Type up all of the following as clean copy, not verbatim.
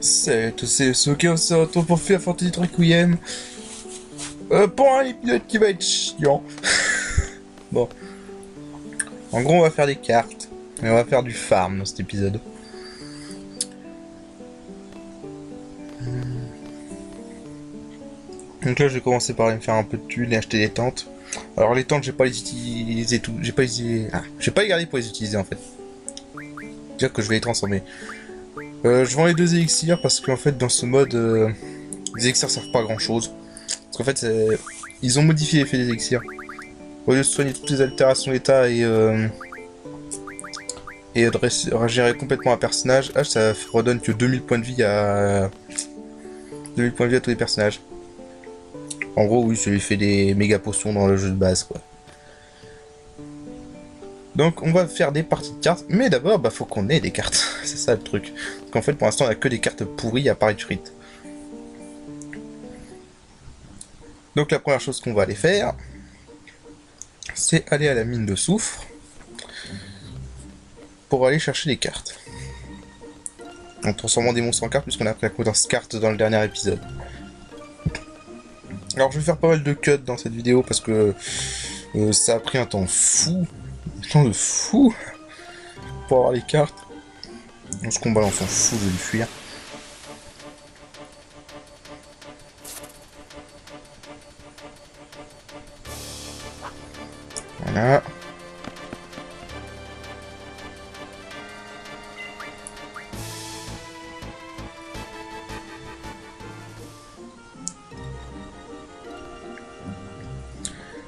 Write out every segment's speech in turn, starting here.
C'est ce qui se retrouve pour faire Fantasy Requiem. Pour un épisode qui va être chiant. Bon. En gros, on va faire des cartes. Et on va faire du farm dans cet épisode. Donc là, je vais commencer par aller me faire un peu de thunes et acheter des tentes. Alors les tentes, j'ai pas les utilisé tout. J'ai pas les gardé pour les utiliser en fait. Dire que je vais les transformer. Je vends les 2 élixirs parce qu'en fait, dans ce mode, les élixirs servent pas à grand chose. Parce qu'en fait, ils ont modifié l'effet des élixirs. Au lieu de soigner toutes les altérations d'état et de gérer complètement un personnage, ça redonne que 2000 points de vie à 2000 points de vie à tous les personnages. En gros, oui, ça lui fait des méga potions dans le jeu de base, quoi. Donc, on va faire des parties de cartes, mais d'abord, faut qu'on ait des cartes. C'est ça le truc. Parce qu'en fait, pour l'instant, on a que des cartes pourries à part Etruit. Donc, la première chose qu'on va aller faire, c'est aller à la mine de soufre pour aller chercher des cartes. En transformant des monstres en cartes, puisqu'on a appris la compétence carte dans le dernier épisode. Alors je vais faire pas mal de cuts dans cette vidéo parce que ça a pris un temps fou. Un temps de fou pour avoir les cartes. Dans ce combat là on s'en fout, je vais le fuir. Voilà.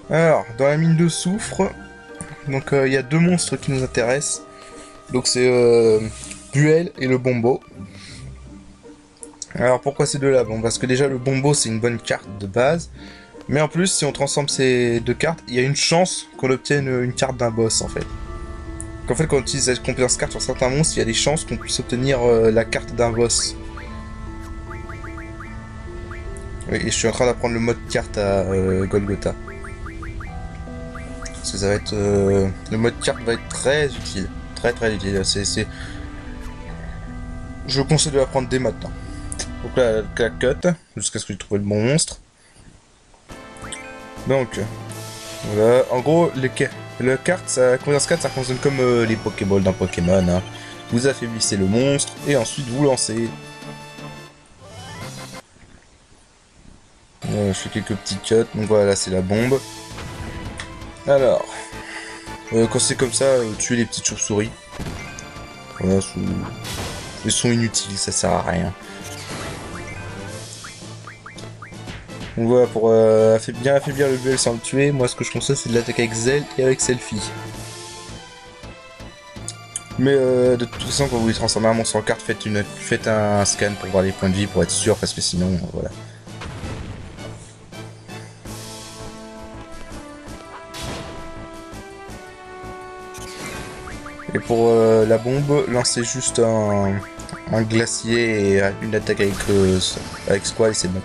Alors, dans la mine de soufre, donc il y a 2 monstres qui nous intéressent. Donc c'est Buell et le Bombo. Alors pourquoi ces deux-là? Bon, parce que déjà le Bombo c'est une bonne carte de base. Mais en plus, si on transforme ces 2 cartes, il y a une chance qu'on obtienne une carte d'un boss en fait. Donc, en fait, quand on utilise la compétence carte sur certains monstres, il y a des chances qu'on puisse obtenir la carte d'un boss. Oui, et je suis en train d'apprendre le mode carte à Golgotha. Parce que ça va être... le mode carte va être très utile. Très utile. Je vous conseille de l'apprendre dès maintenant. Donc là, la cut, jusqu'à ce que j'ai trouvé le bon monstre. Donc, voilà. En gros, la carte, la compétence carte, ça fonctionne comme les Pokéballs d'un Pokémon. Hein. Vous affaiblissez le monstre, et ensuite vous lancez. Je fais quelques petits cuts, donc voilà, là c'est la bombe. Alors, quand c'est comme ça, tuer les petites chauves-souris. Voilà, ils sont inutiles, ça sert à rien. Donc voilà, pour bien affaiblir le duel sans le tuer, moi ce que je conseille c'est de l'attaquer avec Zell et avec Selfie. Mais de toute façon, quand vous les transformez en monstre en carte, faites un scan pour voir les points de vie pour être sûr, parce que sinon, voilà. Et pour la bombe, lancez juste un glacier et une attaque avec Squall et c'est bon.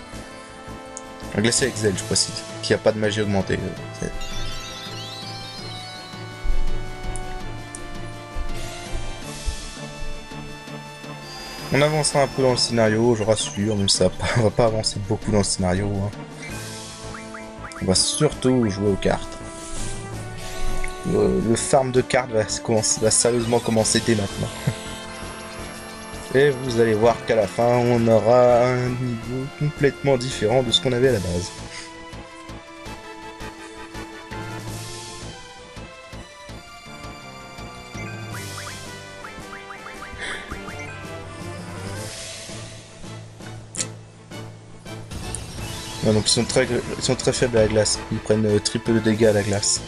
Un glacier avec Zell, je précise, qui a pas de magie augmentée. On avancera un peu dans le scénario, je rassure, même ça on va pas avancer beaucoup dans le scénario. Hein. On va surtout jouer aux cartes. Le farm de cartes va sérieusement commencer dès maintenant. Et vous allez voir qu'à la fin, on aura un niveau complètement différent de ce qu'on avait à la base. Ouais, donc ils sont très faibles à la glace. Ils prennent triple de dégâts à la glace.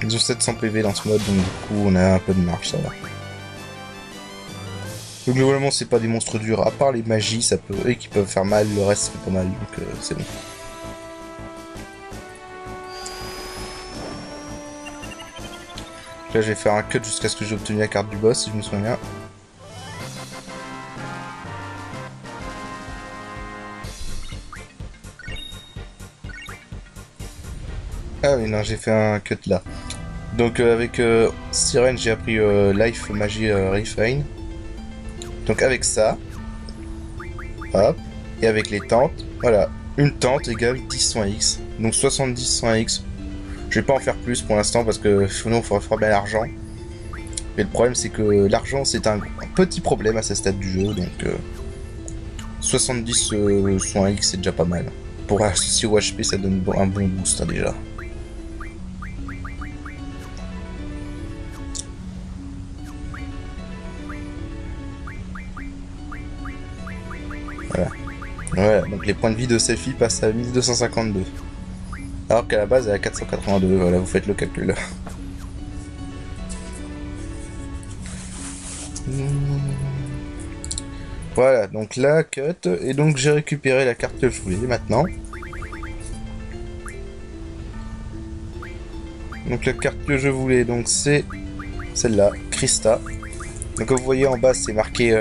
Ils ont 700 PV dans ce mode, donc du coup on a un peu de marge, ça va. Donc globalement c'est pas des monstres durs, à part les magies qui peuvent faire mal, le reste c'est pas mal, donc c'est bon. Là je vais faire un cut jusqu'à ce que j'ai obtenu la carte du boss si je me souviens bien. Ah oui non j'ai fait un cut là. Donc avec Siren j'ai appris Life Magie Refine. Donc avec ça, hop, et avec les tentes, voilà, une tente égale 10 soins X. Donc 70 soins X. Je vais pas en faire plus pour l'instant parce que sinon il faudra faire bien l'argent. Mais le problème c'est que l'argent c'est un petit problème à ce stade du jeu, donc 70 soins X c'est déjà pas mal. Pour associer au HP ça donne un bon boost hein, déjà. Voilà. Voilà, donc les points de vie de Selfie passent à 1252. Alors qu'à la base elle est à 482, voilà vous faites le calcul. Voilà, donc là, cut, et donc j'ai récupéré la carte que je voulais maintenant. Donc la carte que je voulais, donc c'est celle-là, Krista. Donc comme vous voyez en bas, c'est marqué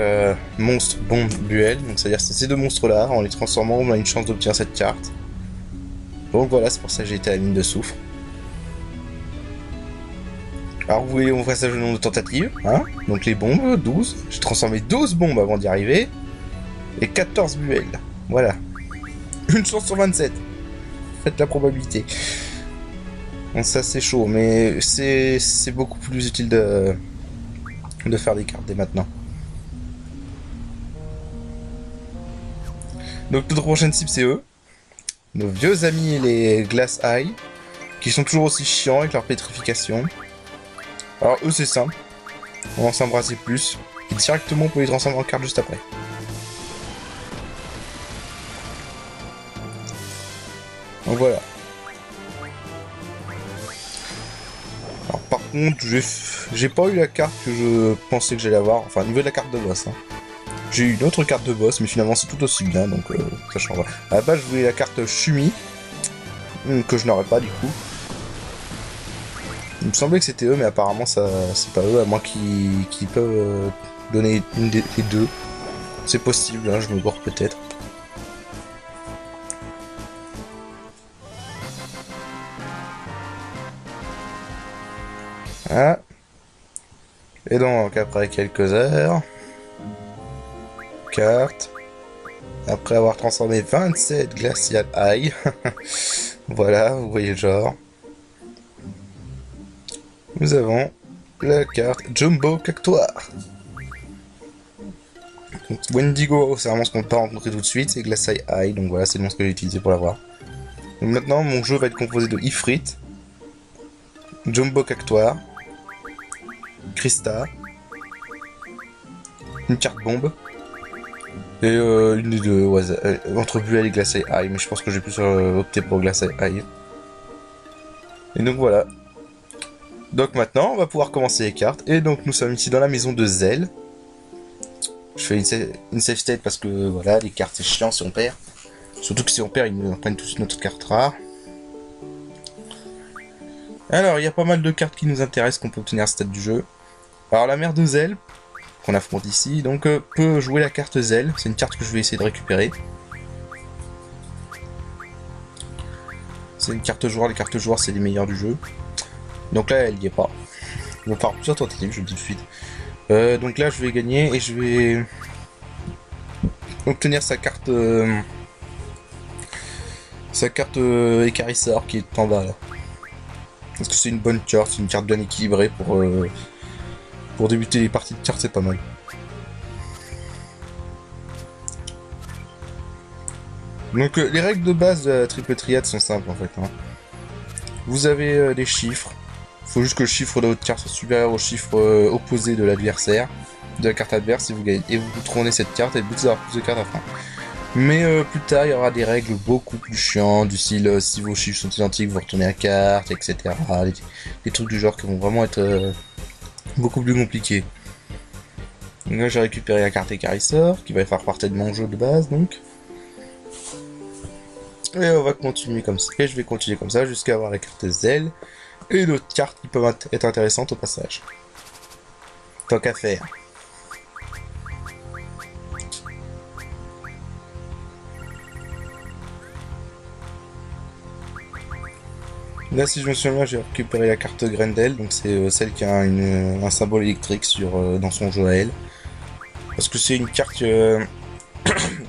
monstre, bombe, duel. Donc c'est-à-dire que ces deux monstres-là, en les transformant, on a une chance d'obtenir cette carte. Donc voilà, c'est pour ça que j'ai été à la mine de soufre. Alors vous voyez, on voit ça le nombre de tentatives, hein. Donc les bombes, 12. J'ai transformé 12 bombes avant d'y arriver. Et 14 buels. Voilà. Une chance sur 27. Faites la probabilité. Donc ça c'est chaud, mais c'est beaucoup plus utile de faire des cartes dès maintenant. Donc notre prochaine cible c'est eux. Nos vieux amis les Glass Eye. Qui sont toujours aussi chiants avec leur pétrification. Alors eux c'est simple. On va s'embrasser plus. Et directement on peut les transformer en cartes juste après. Donc voilà. Alors par contre, j'ai pas eu la carte que je pensais que j'allais avoir. Enfin, au niveau de la carte de boss. Hein. J'ai eu une autre carte de boss, mais finalement c'est tout aussi bien, donc ça change pas. À la base, je voulais la carte Shumi, que je n'aurais pas du coup. Il me semblait que c'était eux, mais apparemment ça c'est pas eux, à moins qu'ils peuvent donner une des deux. C'est possible, hein, je me gourre peut-être. Ah. Et donc, après quelques heures... Carte. Après avoir transformé 27 Glacial Eye. Voilà, vous voyez le genre. Nous avons la carte Jumbo Cactoire. Donc, Wendigo, c'est un monstre qu'on ne peut pas rencontrer tout de suite. C'est Glacial Eye, donc voilà, c'est le monstre que j'ai utilisé pour l'avoir. Donc maintenant, mon jeu va être composé de Ifrit, Jumbo Cactoire, Krista, une carte bombe, et une des deux, ouais, entre Buel et Glacial Eye, mais je pense que j'ai plus opté pour Glacial Eye. Et donc voilà. Donc maintenant, on va pouvoir commencer les cartes, et donc nous sommes ici dans la maison de Zell. Je fais une save state parce que voilà, les cartes c'est chiant si on perd. Surtout que si on perd, ils nous prennent tous notre carte rare. Alors, il y a pas mal de cartes qui nous intéressent qu'on peut obtenir à ce stade du jeu. Alors, la mère de Zell, qu'on affronte ici, donc peut jouer la carte Zell. C'est une carte que je vais essayer de récupérer. C'est une carte joueur, les cartes joueurs c'est les meilleures du jeu. Donc là, elle y est pas. On va faire plusieurs tentatives, je le dis tout de suite. Donc là, je vais gagner et je vais obtenir sa carte... écarisseur qui est en bas là. Parce que c'est une bonne carte, c'est une carte bien équilibrée pour débuter les parties de cartes, c'est pas mal. Donc les règles de base de la triple triade sont simples en fait. Hein. Vous avez des chiffres. Il faut juste que le chiffre de votre carte soit supérieur au chiffre opposé de l'adversaire, de la carte adverse, et vous gagnez. Et vous tournez cette carte et le but c'est d'avoir plus de cartes à la fin. Mais plus tard, il y aura des règles beaucoup plus chiantes, du style si vos chiffres sont identiques, vous retournez la carte, etc. Des trucs du genre qui vont vraiment être beaucoup plus compliqués. Donc là, j'ai récupéré la carte écarisseur, qui va faire partie de mon jeu de base, donc. Et on va continuer comme ça. Et je vais continuer comme ça jusqu'à avoir la carte Zell et d'autres cartes qui peuvent être intéressantes au passage. Tant qu'à faire. Là, si je me souviens bien, j'ai récupéré la carte Grendel, donc c'est celle qui a un symbole électrique dans son jeu à elle. Parce que c'est une carte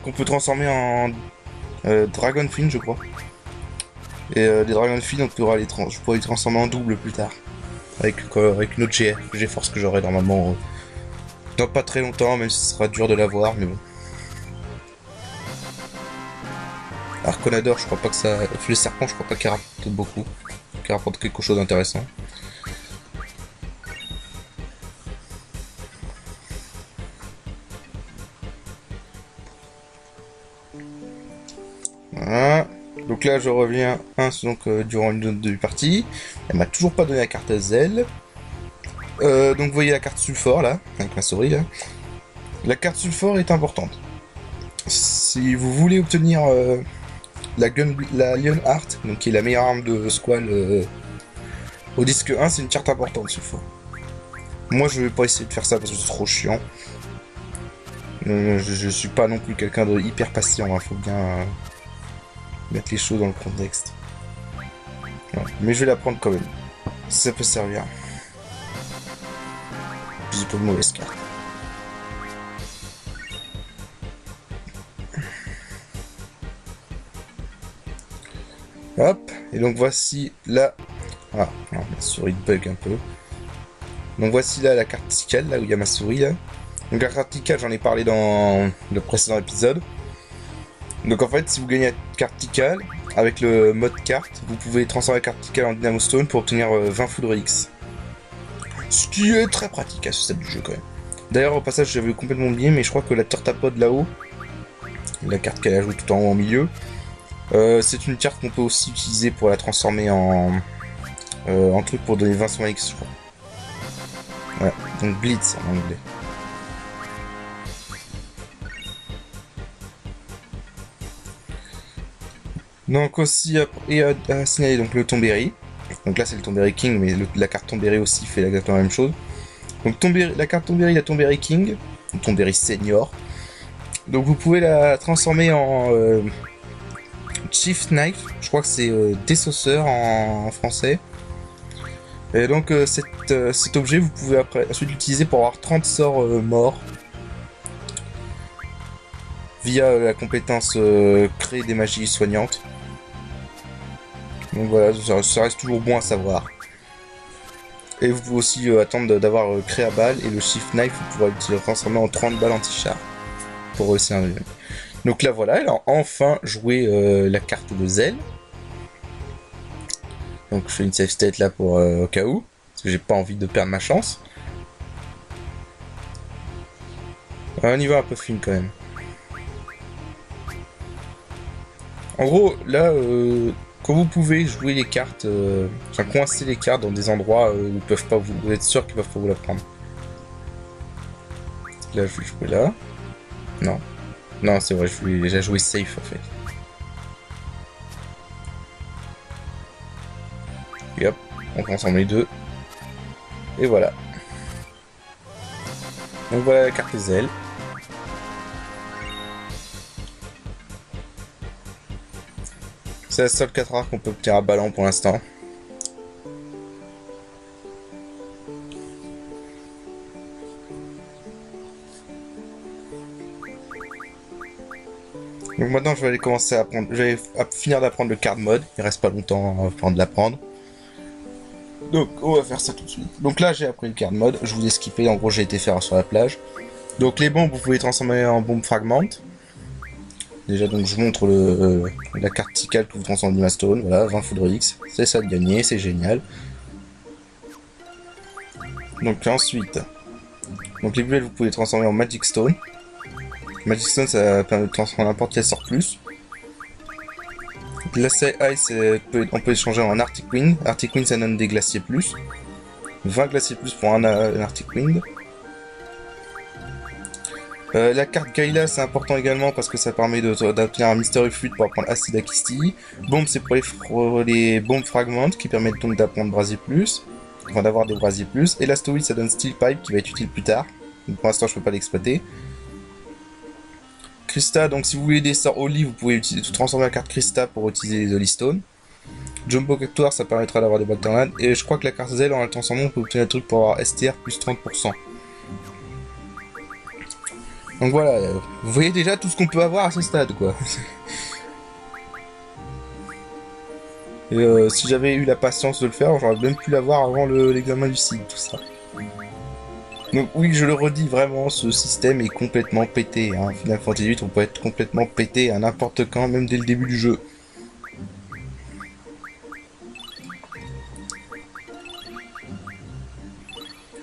qu'on peut transformer en Dragonfin, je crois. Et les Dragonfin, on pourra je pourrais les transformer en double plus tard. Avec une autre G-Force que j'aurai normalement dans pas très longtemps, même si ce sera dur de l'avoir, mais bon. Arconador, je crois pas que ça... Le serpent, je crois pas qu'il rapporte beaucoup. Qu'il rapporte quelque chose d'intéressant. Voilà. Donc là, je reviens durant une autre demi partie. Elle m'a toujours pas donné la carte Zell. Donc vous voyez la carte Sulfore là, avec ma souris là. La carte Sulfore est importante. Si vous voulez obtenir la Lionheart, donc qui est la meilleure arme de Squall au disque 1, c'est une carte importante Sulfore. Moi je vais pas essayer de faire ça parce que c'est trop chiant. Je suis pas non plus quelqu'un de hyper patient, hein. Faut bien mettre les choses dans le contexte. Ouais. Mais je vais la prendre quand même. Ça peut servir. C'est pas de mauvaise carte. Hop, et donc voici là. Ah, non, ma souris bug un peu. Donc voici là la carte Tikal, là où il y a ma souris là. Donc la carte Tikal, j'en ai parlé dans le précédent épisode. Donc en fait, si vous gagnez la carte Tikal, avec le mode carte, vous pouvez transformer la carte Tikal en Dynamo Stone pour obtenir 20 Foudre X. Ce qui est très pratique à ce stade du jeu quand même. D'ailleurs au passage j'avais complètement oublié, mais je crois que la Tortapod là-haut, la carte qu'elle ajoute tout en haut au milieu, c'est une carte qu'on peut aussi utiliser pour la transformer en truc pour donner 20 soins X, je crois. Voilà, donc Blitz en anglais. Donc aussi à signaler donc le Tomberry. Donc là c'est le Tomberry King, mais la carte Tomberry aussi fait exactement la même chose. Donc la carte Tomberry, la Tomberry King, Tomberry Senior. Donc vous pouvez la transformer en Chief Knife, je crois que c'est désosseur en français. Et donc cet objet vous pouvez ensuite l'utiliser pour avoir 30 sorts morts. Via la compétence créer des magies soignantes. Donc voilà, ça reste toujours bon à savoir. Et vous pouvez aussi attendre d'avoir créé à balle, et le Shift Knife, vous pourrez le transformer en 30 balles anti-char. Pour réussir un jeu. Donc là voilà, elle a enfin joué la carte de Zell. Donc je fais une save state là pour au cas où, parce que j'ai pas envie de perdre ma chance. On y va un peu fine quand même. En gros, là, quand vous pouvez jouer les cartes, enfin coincer les cartes dans des endroits où ils peuvent pas vous êtes sûr qu'ils peuvent pas vous la prendre. Là, je vais jouer là. Non. Non, c'est vrai, je voulais déjà jouer safe en fait. Et hop, on prend ensemble les deux. Et voilà. Donc voilà la carte Zell. C'est la seule 4 rares qu'on peut obtenir à ballon pour l'instant. Donc maintenant je vais aller commencer à apprendre, je vais finir d'apprendre le card mode, il reste pas longtemps avant de l'apprendre. Donc on va faire ça tout de suite. Donc là j'ai appris le card mode, je vous ai skippé, en gros j'ai été faire sur la plage. Donc les bombes vous pouvez transformer en bombe fragment. Déjà donc je montre la carte Tikal que vous transformez en Dimastone, voilà, 20 Foudre X, c'est ça de gagner, c'est génial. Donc ensuite, donc les bulles vous pouvez les transformer en Magic Stone. Magic Stone ça permet de transformer n'importe quel sort plus. Glacier Ice, on peut échanger en Arctic Wind. Arctic Wind ça donne des glaciers plus. 20 glaciers plus pour un Arctic Wind. La carte Gaïla c'est important également parce que ça permet d'obtenir un Mystery Fluid pour apprendre Acid Akisti. Bombe c'est pour les bombes fragments qui permettent donc d'apprendre Brasier plus. Enfin d'avoir des Brasiers plus. Et l'Astoid ça donne Steel Pipe qui va être utile plus tard. Donc, pour l'instant je peux pas l'exploiter. Krista, donc si vous voulez des sorts Oli, vous pouvez transformer la carte Krista pour utiliser les Holy Stones. Jumbo Cactuar, ça permettra d'avoir des Balterland. Et je crois que la carte Zell, en la transformant, on peut obtenir un truc pour avoir STR plus 30%. Donc voilà, vous voyez déjà tout ce qu'on peut avoir à ce stade, quoi. Et si j'avais eu la patience de le faire, j'aurais même pu l'avoir avant l'examen du site, tout ça. Donc oui, je le redis vraiment, ce système est complètement pété. Hein. Final Fantasy VIII, on peut être complètement pété à n'importe quand, même dès le début du jeu.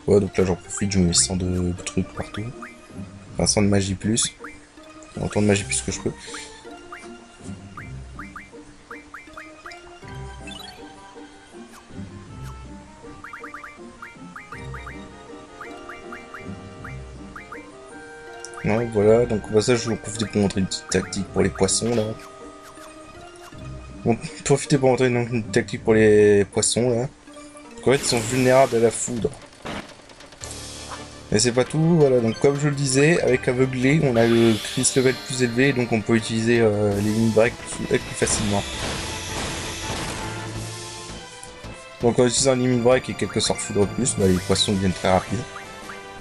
Ouais, donc là j'en profite, je me mets 100 de trucs partout. Enfin, 100 de magie plus. Autant de magie plus que je peux. Ouais, voilà, donc au passage, je vais en profiter pour montrer une petite tactique pour les poissons, là. Bon, profitez pour montrer une tactique pour les poissons, là. En fait, ils sont vulnérables à la foudre. Mais c'est pas tout, voilà, donc comme je le disais, avec aveuglé, on a le crit level plus élevé, donc on peut utiliser les limit break plus facilement. Donc en utilisant un limit break et quelques sorts foudre plus, bah, les poissons deviennent très rapides.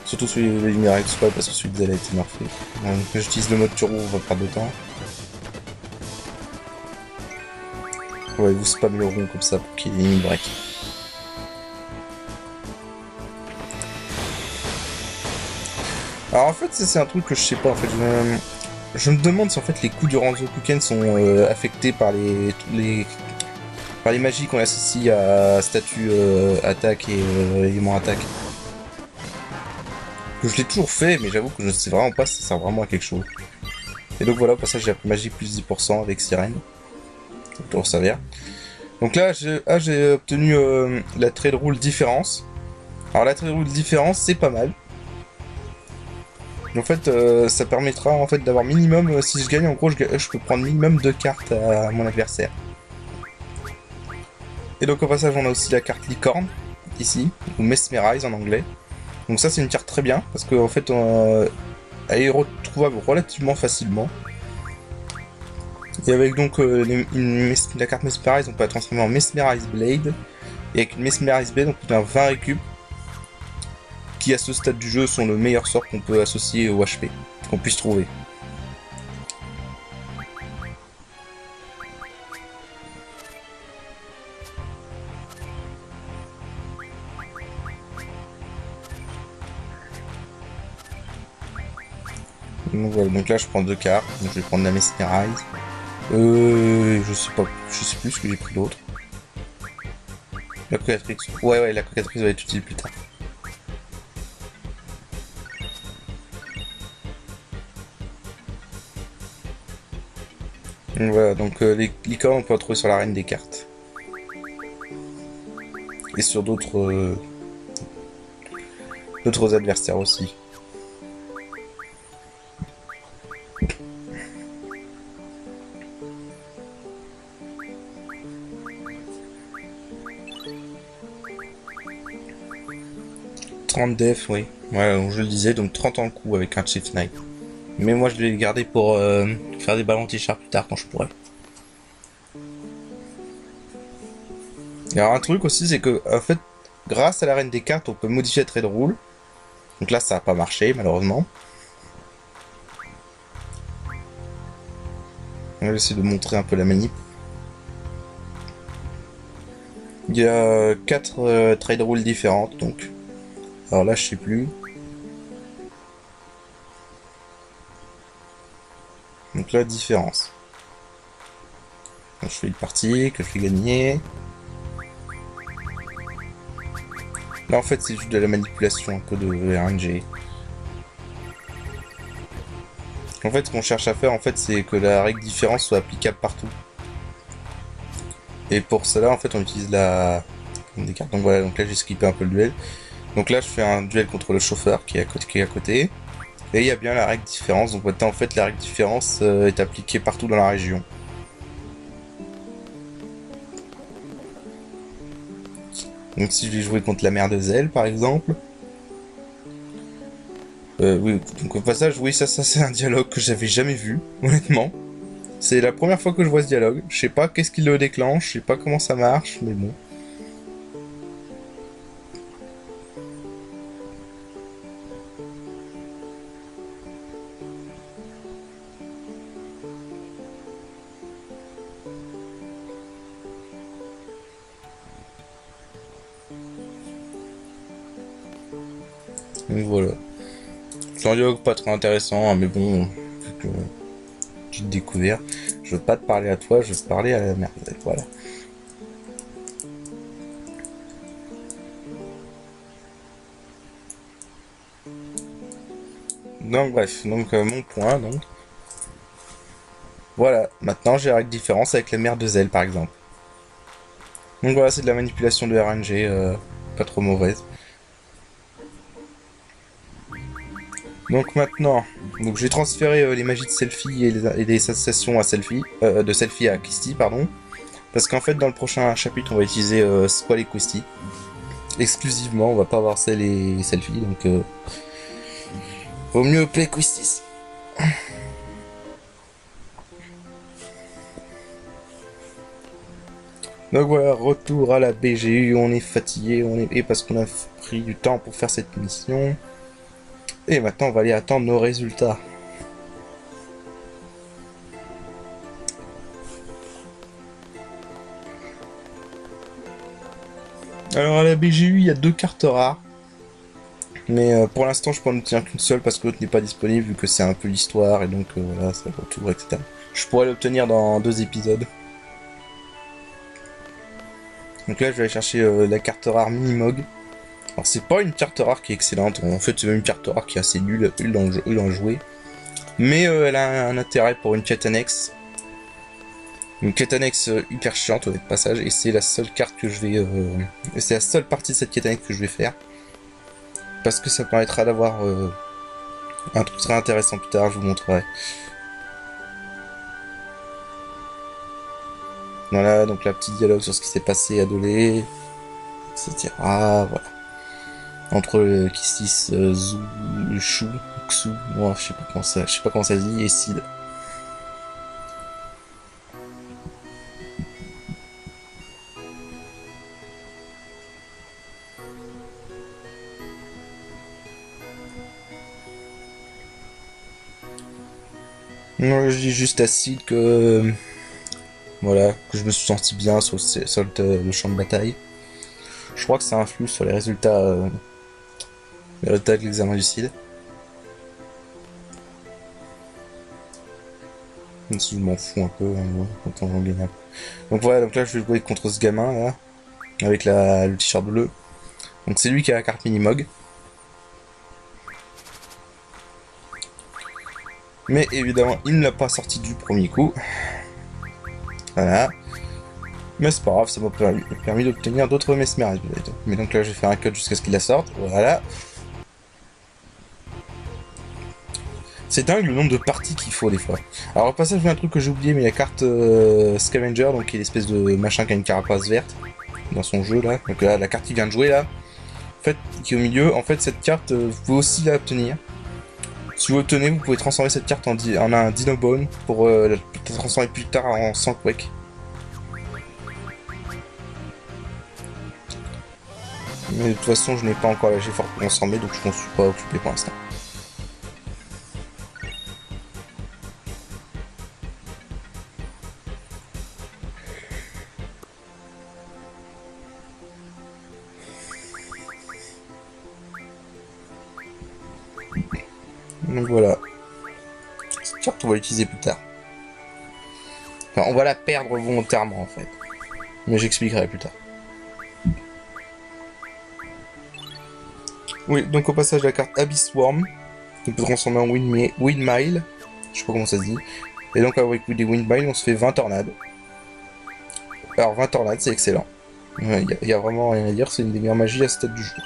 Surtout celui de limit break squad parce que celui de Zell a été nerfé. Donc j'utilise le mode turbo, on va perdre de temps. Ouais, vous spammez le rond comme ça pour qu'il y ait des limit break. Alors en fait, c'est un truc que je sais pas en fait. Je me demande si en fait les coups du Ranzokuken sont affectés par par les magies qu'on associe à statut attaque et élément attaque. Que je l'ai toujours fait, mais j'avoue que je ne sais vraiment pas si ça sert vraiment à quelque chose. Et donc voilà, au passage j'ai magie plus 10% avec Sirène. Toujours servir. Donc là j'ai obtenu la trade rule différence. Alors la trade rule différence c'est pas mal. En fait, ça permettra en fait d'avoir minimum, si je gagne, en gros, je peux prendre minimum 2 cartes à mon adversaire. Et donc au passage, on a aussi la carte licorne, ici, ou Mesmerize en anglais. Donc ça, c'est une carte très bien, parce qu'en fait, elle est retrouvable relativement facilement. Et avec donc la carte Mesmerize, on peut la transformer en Mesmerize Blade. Et avec une Mesmerize Blade, on peut avoir 20 récup, qui à ce stade du jeu sont le meilleur sort qu'on peut associer au HP, qu'on puisse trouver. Donc voilà, donc là je prends 2 cartes, donc je vais prendre la Mesmerize. Je sais plus ce que j'ai pris l'autre. La cocatrice. Ouais, la cocatrice va être utile plus tard. Donc voilà, donc les licornes on peut retrouver sur l'arène des cartes. Et sur d'autres adversaires aussi. « 30 def, oui. Ouais, donc je le disais, donc 30 en coup avec un Chief Knight. Mais moi je vais les garder pour faire des ballons t-shirt plus tard quand je pourrai. Et alors un truc aussi, c'est que en fait, grâce à l'arène des cartes, on peut modifier la trade rule. Donc là, ça n'a pas marché, malheureusement. On va essayer de montrer un peu la manip. Il y a 4 trade rules différentes, donc. Alors là, je sais plus. Donc là, différence. Donc, je fais une partie, que je fais gagner. Là, en fait, c'est juste de la manipulation, un peu de RNG. En fait, ce qu'on cherche à faire, en fait, c'est que la règle différence soit applicable partout. Et pour cela, en fait, on utilise des cartes. Donc voilà, donc là, j'ai skippé un peu le duel. Donc là, je fais un duel contre le chauffeur qui est à côté. Et il y a bien la règle différence. Donc maintenant, en fait, la règle différence est appliquée partout dans la région. Donc si je vais jouer contre la mère de Zell, par exemple. Oui, donc au passage, oui, ça c'est un dialogue que j'avais jamais vu, honnêtement. C'est la première fois que je vois ce dialogue. Je sais pas qu'est-ce qui le déclenche, je sais pas comment ça marche, mais bon. Donc voilà. C'est un dialogue pas très intéressant, hein, mais bon, vu que j'ai découvert, je veux pas te parler à toi, je veux te parler à la merde. Voilà. Donc bref, donc mon point, donc. Voilà, maintenant j'ai la différence avec la mère de Zell par exemple. Donc voilà, c'est de la manipulation de RNG, pas trop mauvaise. Donc maintenant, donc j'ai transféré les magies de Selfie et les associations à Selfie, de Selfie à Kisti, pardon. Parce qu'en fait, dans le prochain chapitre, on va utiliser Squall et Kisti. Exclusivement, on va pas avoir Cell et Selfie, donc vaut mieux play Kistis. Donc voilà, retour à la BGU, on est fatigué, et parce qu'on a pris du temps pour faire cette mission. Et maintenant, on va aller attendre nos résultats. Alors à la BGU, il y a 2 cartes rares. Mais pour l'instant, je peux en obtenir qu'une seule parce que l'autre n'est pas disponible vu que c'est un peu l'histoire et donc voilà, c'est le retour, etc. Je pourrais l'obtenir dans 2 épisodes. Donc là, je vais aller chercher la carte rare Minimog. Alors c'est pas une carte rare qui est excellente, en fait c'est même une carte rare qui est assez nulle dans le jouer. Mais elle a un intérêt pour une quête annexe. Une quête annexe hyper chiante au passage, et c'est la seule carte que je vais... c'est la seule partie de cette quête annexe que je vais faire. Parce que ça permettra d'avoir un truc très intéressant plus tard, je vous montrerai. Voilà, donc la petite dialogue sur ce qui s'est passé à Dolé, etc. Voilà. Entre Kistis, Zou, Chou, Xu, moi je sais pas comment ça se dit, et Sid. Non, je dis juste à Sid que voilà, que je me suis senti bien sur le champ de bataille. Je crois que ça influe sur les résultats de l'examen du Sid. Même si je m'en fous un peu, hein, quand on gagne. Donc voilà, donc là je vais jouer contre ce gamin là, avec le t-shirt bleu. Donc c'est lui qui a la carte Minimog. Mais évidemment, il ne l'a pas sorti du premier coup. Voilà. Mais c'est pas grave, ça m'a permis d'obtenir d'autres mesmerites. Mais donc là, je vais faire un cut jusqu'à ce qu'il la sorte. Voilà. C'est dingue le nombre de parties qu'il faut des fois. Alors au passage, j'ai un truc que j'ai oublié, mais la carte Scavenger, donc qui est l'espèce de machin qui a une carapace verte dans son jeu là. Donc là, la carte qui vient de jouer là, en fait, qui est au milieu. En fait, cette carte, vous pouvez aussi la obtenir. Si vous l'obtenez, vous pouvez transformer cette carte en un Dinobone pour la transformer plus tard en Sandquake. Mais de toute façon, je n'ai pas encore lâché fort pour transformer, donc je m'en suis pas occupé pour l'instant. Donc voilà. Cette carte, on va l'utiliser plus tard. Enfin, on va la perdre volontairement en fait. Mais j'expliquerai plus tard. Oui, donc au passage, la carte Abyss Worm, on peut transformer en Windmile. Je sais pas comment ça se dit. Et donc avec des Windmile, on se fait 20 tornades. Alors 20 tornades, c'est excellent. Il y a vraiment rien à dire, c'est une des meilleures magies à ce stade du jeu.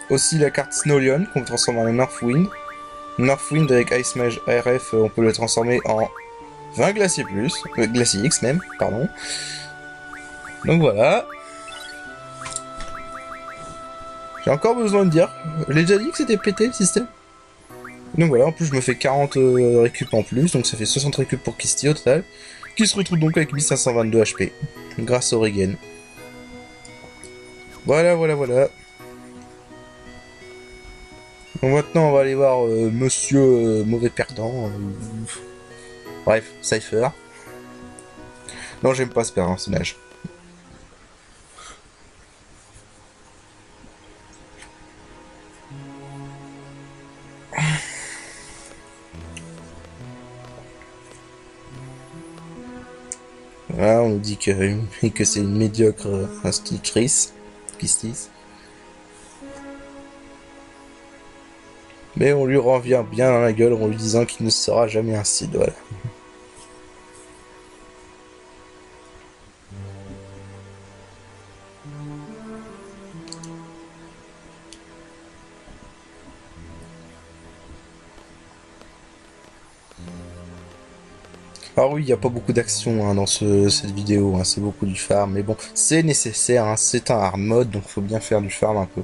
Aussi la carte Snowlion, qu'on peut transformer en Northwind. Northwind avec Ice Mage ARF, on peut le transformer en 20 Glacier Plus, Glacier X même, pardon. Donc voilà. J'ai encore besoin de dire, je l'ai déjà dit que c'était pété le système. Donc voilà, en plus je me fais 40 récup en plus, donc ça fait 60 récup pour Kisti au total, qui se retrouve donc avec 1522 HP, grâce au Regen. Voilà. Donc maintenant on va aller voir Monsieur Mauvais Perdant, bref, Cypher. Non, j'aime pas ce personnage. Voilà, on nous dit que c'est une médiocre institutrice, Kistis. Mais on lui revient bien dans la gueule en lui disant qu'il ne sera jamais un Sith, voilà. Alors oui, il n'y a pas beaucoup d'action hein, dans cette vidéo, hein, c'est beaucoup du farm, mais bon, c'est nécessaire, hein, c'est un hard mode, donc faut bien faire du farm un peu.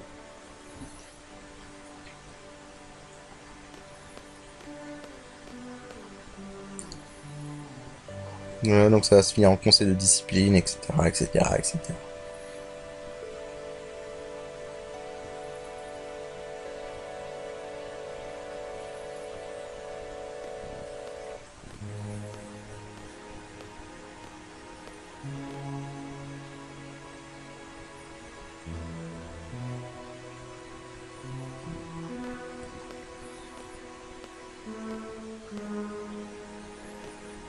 Donc ça va se finir en conseil de discipline, etc., etc., etc.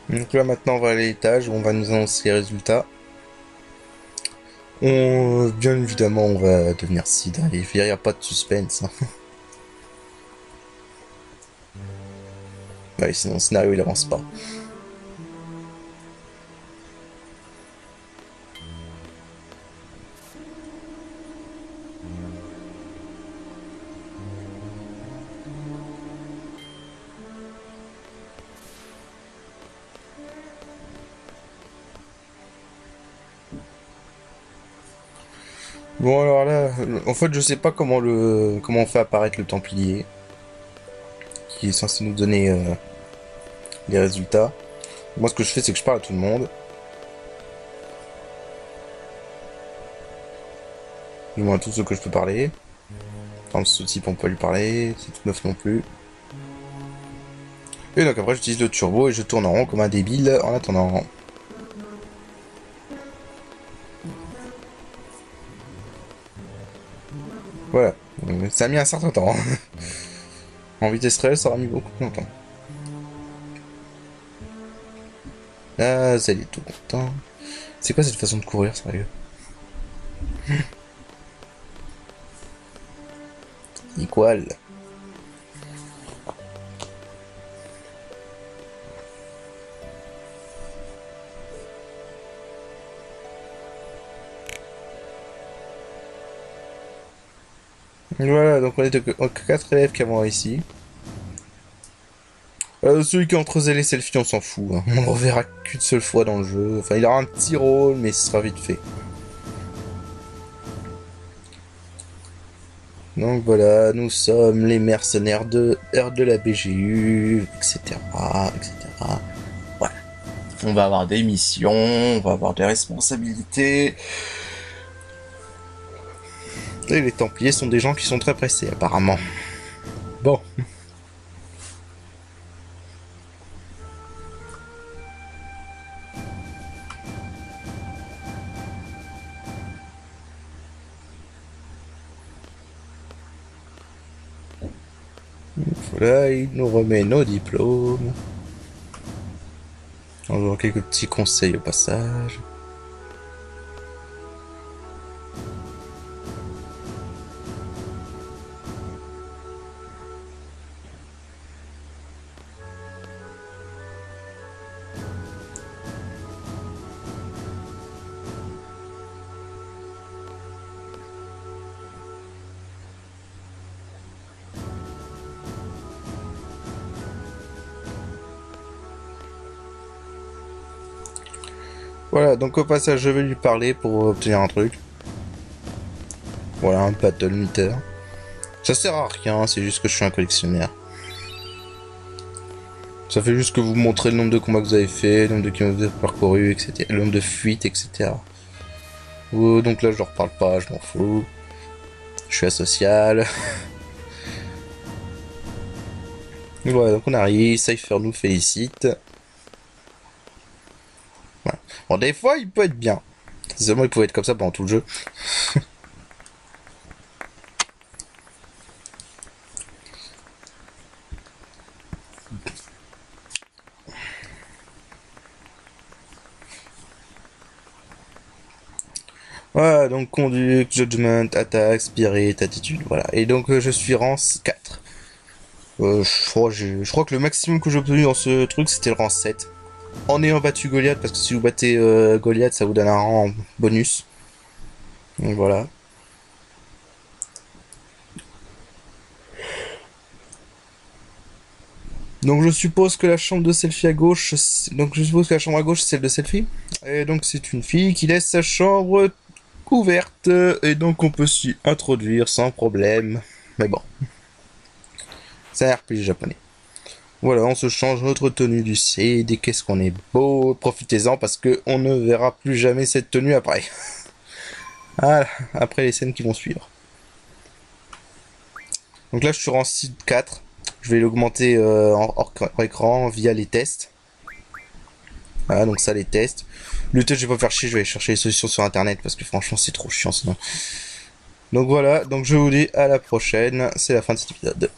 Donc là maintenant on va à l'étage où on va nous annoncer les résultats. Bien évidemment on va devenir Sid, hein, il n'y a pas de suspense. Hein. Ouais, sinon le scénario il avance pas. Bon alors là, en fait je sais pas comment on fait apparaître le Templier, qui est censé nous donner les résultats. Moi ce que je fais c'est que je parle à tout le monde. Du moins à tous ceux que je peux parler. Par exemple ce type on peut lui parler, cette meuf non plus. Et donc après j'utilise le turbo et je tourne en rond comme un débile en attendant. Voilà. Ça a mis un certain temps. En vitesse réelle ça aura mis beaucoup de longtemps. Ah, ça il est tout content. C'est quoi cette façon de courir, sérieux? Equal. Voilà, donc on était que 4 élèves qui avons ici. Celui qui est entre zèle et selfie, on s'en fout. Hein. On le reverra qu'une seule fois dans le jeu. Enfin, il aura un petit rôle, mais ce sera vite fait. Donc voilà, nous sommes les mercenaires de la BGU, etc., etc. Voilà. On va avoir des missions, on va avoir des responsabilités. Et les Templiers sont des gens qui sont très pressés, apparemment. Bon. Voilà, il nous remet nos diplômes. On va avoir quelques petits conseils au passage. Voilà, donc au passage, je vais lui parler pour obtenir un truc. Voilà, un battle meter. Ça sert à rien, c'est juste que je suis un collectionneur. Ça fait juste que vous montrez le nombre de combats que vous avez fait, le nombre de kilomètres que vous avez parcouru, etc. Le nombre de fuites, etc. Donc là, je leur parle pas, je m'en fous. Je suis asocial. Voilà, donc on arrive, Cypher nous félicite. Voilà. Bon, des fois, il peut être bien. Seulement, il pouvait être comme ça pendant tout le jeu. Voilà, donc conduite, judgment, attaque, spirit, attitude, voilà. Et donc je suis rang 4. Je crois que le maximum que j'ai obtenu dans ce truc c'était le rang 7. En ayant battu Goliath, parce que si vous battez Goliath, ça vous donne un rang bonus. Donc voilà. Donc je suppose que la chambre de selfie à gauche, donc je suppose que la chambre à gauche c'est celle de selfie. Et donc c'est une fille qui laisse sa chambre ouverte et donc on peut s'y introduire sans problème. Mais bon, c'est un RPG japonais. Voilà, on se change notre tenue du CID et qu'est-ce qu'on est beau. Profitez-en parce que on ne verra plus jamais cette tenue après. Voilà, après les scènes qui vont suivre. Donc là je suis en site 4. Je vais l'augmenter hors écran via les tests. Voilà, donc ça les tests. Le test, je vais pas faire chier, je vais aller chercher les solutions sur internet parce que franchement, c'est trop chiant sinon. Donc voilà, donc je vous dis à la prochaine. C'est la fin de cet épisode.